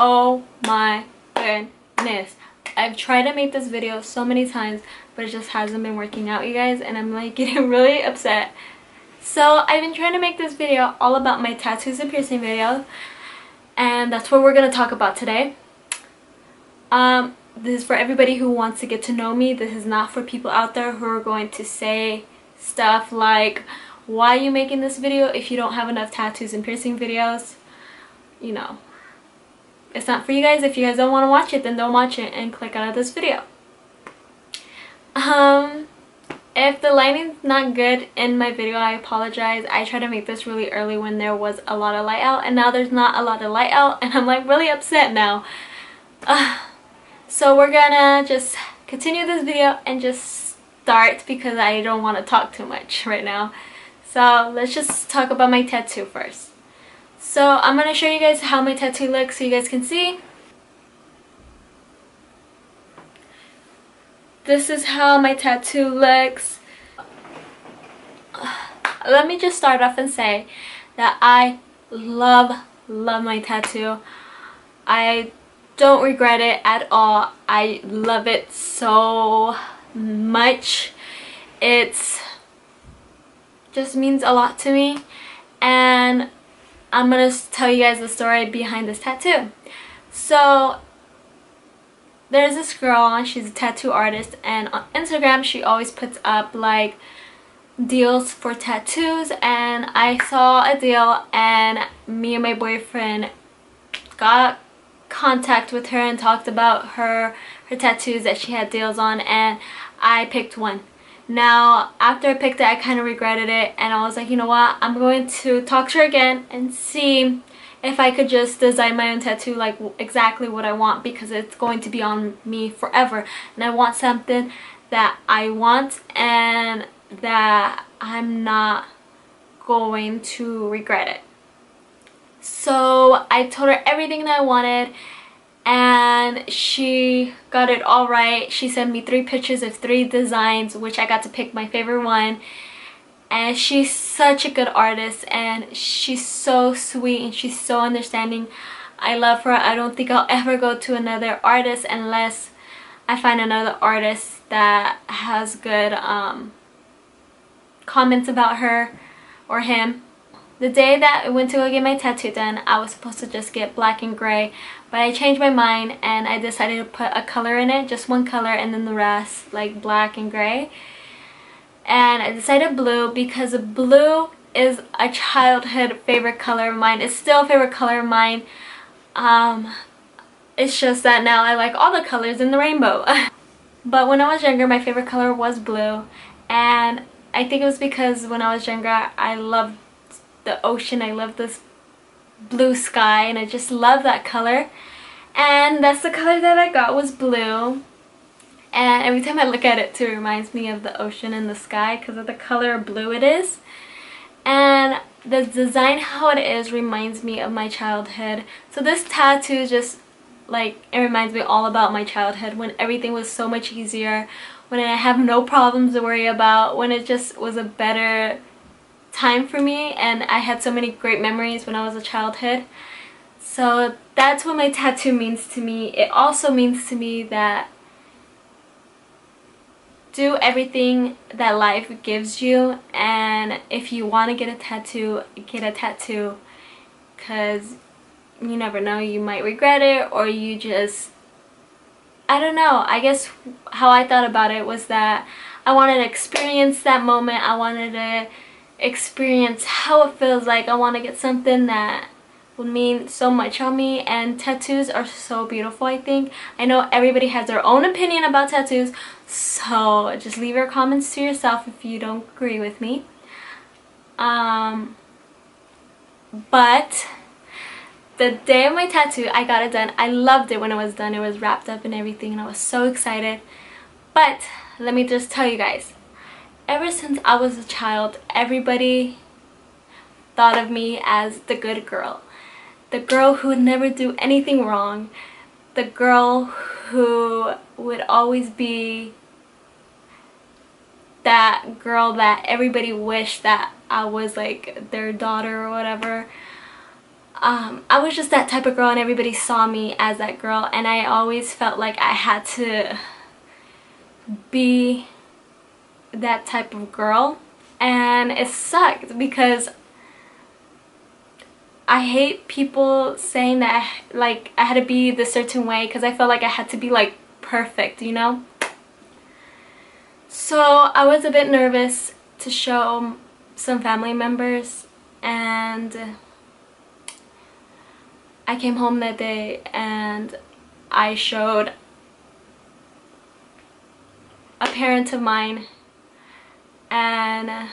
Oh my goodness. I've tried to make this video so many times, but it just hasn't been working out, you guys, and I'm like getting really upset. So I've been trying to make this video all about my tattoos and piercing video, and that's what we're going to talk about today. This is for everybody who wants to get to know me. This is not for people out there who are going to say stuff like, why are you making this video if you don't have enough tattoos and piercing videos? You know, it's not for you guys. If you guys don't want to watch it, then don't watch it and click out of this video. If the lighting's not good in my video, I apologize. I tried to make this really early when there was a lot of light out, and now there's not a lot of light out, and I'm like really upset now. So we're gonna just continue this video and just start because I don't want to talk too much right now. So let's just talk about my tattoo first. So I'm gonna show you guys how my tattoo looks so you guys can see. This is how my tattoo looks. Let me just start off and say that I love my tattoo. I don't regret it at all. I love it so much. It's just means a lot to me, and I'm gonna tell you guys the story behind this tattoo. So there's this girl, and she's a tattoo artist, and on Instagram she always puts up like deals for tattoos, and I saw a deal, and me and my boyfriend got contact with her and talked about her tattoos that she had deals on, and I picked one. Now after I picked it, I kind of regretted it, and I was like, you know what, I'm going to talk to her again and see if I could just design my own tattoo like exactly what I want, because it's going to be on me forever, and I want something that I want and that I'm not going to regret it. So I told her everything that I wanted, and she got it all right. She sent me 3 pictures of 3 designs, which I got to pick my favorite one. And she's such a good artist, and she's so sweet, and she's so understanding. I love her. I don't think I'll ever go to another artist unless I find another artist that has good comments about her or him. The day that I went to go get my tattoo done, I was supposed to just get black and gray, but I changed my mind and I decided to put a color in it, just one color, and then the rest like black and gray. And I decided blue because blue is a childhood favorite color of mine. It's still a favorite color of mine. It's just that now I like all the colors in the rainbow. But when I was younger, my favorite color was blue, and I think it was because when I was younger, I loved the ocean. I loved this blue sky, and I just love that color, and that's the color that I got, was blue. And every time I look at it too, it reminds me of the ocean and the sky because of the color of blue it is. And the design, how it is, reminds me of my childhood. So this tattoo just like, it reminds me all about my childhood, when everything was so much easier, when I have no problems to worry about, when it just was a better time for me, and I had so many great memories when I was a childhood. So that's what my tattoo means to me. It also means to me that do everything that life gives you, and if you want to get a tattoo, because you never know, you might regret it, or you just, I don't know. I guess how I thought about it was that I wanted to experience that moment. I wanted to experience how it feels like. I want to get something that would mean so much on me, and tattoos are so beautiful. I think, I know everybody has their own opinion about tattoos, so just leave your comments to yourself if you don't agree with me. But the day of my tattoo, I got it done. I loved it when it was done. It was wrapped up and everything, and I was so excited. But let me just tell you guys, ever since I was a child, everybody thought of me as the good girl. The girl who would never do anything wrong. The girl who would always be that girl that everybody wished that I was like their daughter or whatever. I was just that type of girl, and everybody saw me as that girl, and I always felt like I had to be that type of girl, and it sucked because I hate people saying that like I had to be this certain way, because I felt like I had to be like perfect, you know. So I was a bit nervous to show some family members, and I came home that day and I showed a parent of mine, and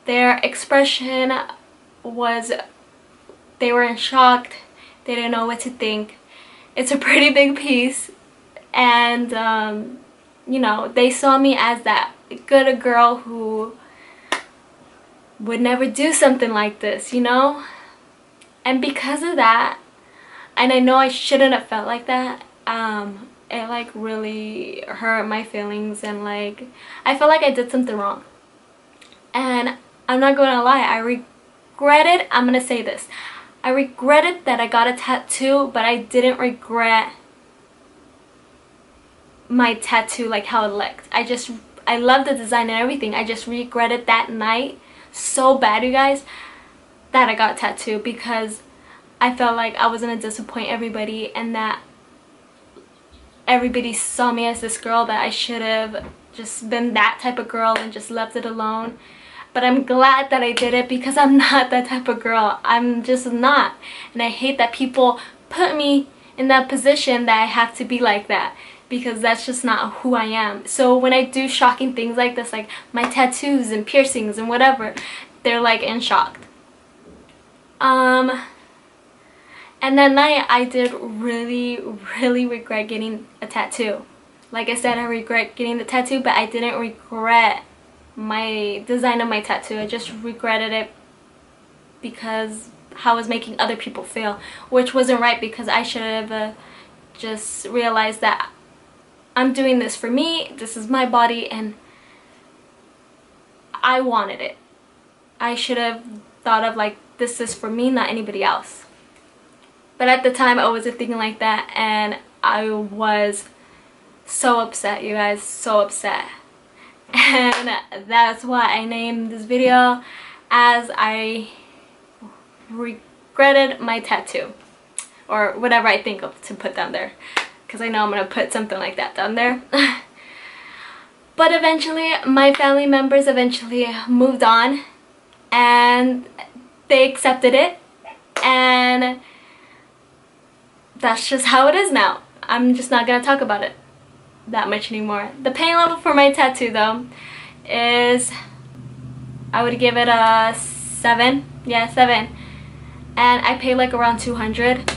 their expression was, they were in shock. They didn't know what to think. It's a pretty big piece, and you know, they saw me as that good girl who would never do something like this, you know. And because of that, and I know I shouldn't have felt like that, it like really hurt my feelings, and like I felt like I did something wrong. And I'm not gonna lie, I regretted, I'm gonna say this, I regretted that I got a tattoo, but I didn't regret my tattoo, like how it looked. I love the design and everything. I just regretted that night so bad, you guys, that I got a tattoo, because I felt like I was gonna disappoint everybody, and that everybody saw me as this girl that I should have just been that type of girl and just left it alone. But I'm glad that I did it, because I'm not that type of girl. I'm just not. And I hate that people put me in that position that I have to be like that, because that's just not who I am. So when I do shocking things like this, like my tattoos and piercings and whatever, they're like in shock. And that night I did really regret getting a tattoo. Like I said, I regret getting the tattoo, but I didn't regret my design of my tattoo. I just regretted it because how I was making other people feel, which wasn't right, because I should have just realized that I'm doing this for me, this is my body, and I wanted it. I should have thought of like, this is for me, not anybody else. But at the time I wasn't thinking like that, and I was so upset, you guys, so upset. And that's why I named this video as I regretted my tattoo, or whatever I think of to put down there, because I know I'm gonna put something like that down there. But eventually my family members eventually moved on, and they accepted it, and that's just how it is now. I'm just not gonna talk about it that much anymore. The pain level for my tattoo though is, I would give it a 7. Yeah, 7. And I paid like around 200.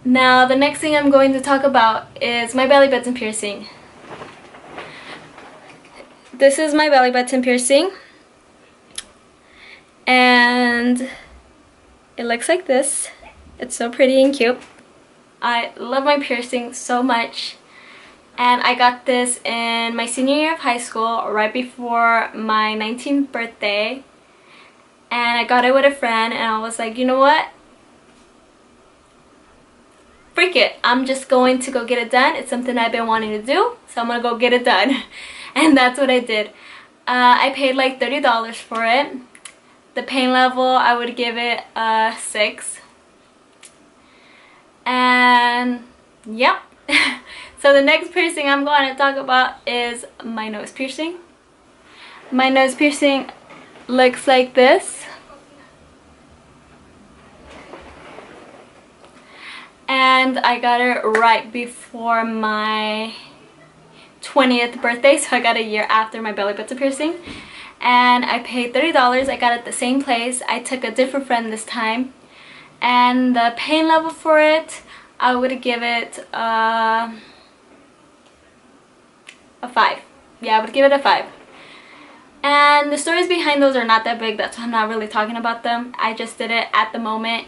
Now the next thing I'm going to talk about is my belly button piercing. This is my belly button piercing, and it looks like this. It's so pretty and cute. I love my piercing so much, and I got this in my senior year of high school, right before my 19th birthday. And I got it with a friend, and I was like, you know what? Freak it. I'm just going to go get it done. It's something I've been wanting to do, so I'm gonna go get it done. And that's what I did. I paid like $30 for it. The pain level, I would give it a 6. And yep. So the next piercing I'm going to talk about is my nose piercing. My nose piercing looks like this. And I got it right before my 20th birthday, so I got a year after my belly button piercing. And I paid $30. I got it at the same place. I took a different friend this time. And the pain level for it, I would give it a 5. Yeah, I would give it a 5. And the stories behind those are not that big, that's why I'm not really talking about them. I just did it at the moment.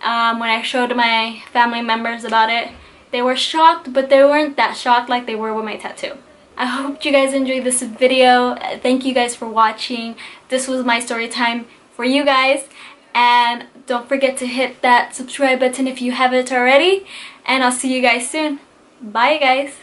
When I showed my family members about it, they were shocked, but they weren't that shocked like they were with my tattoo. I hope you guys enjoyed this video. Thank you guys for watching. This was my story time for you guys. And Don't forget to hit that subscribe button if you haven't already, and I'll see you guys soon. Bye guys!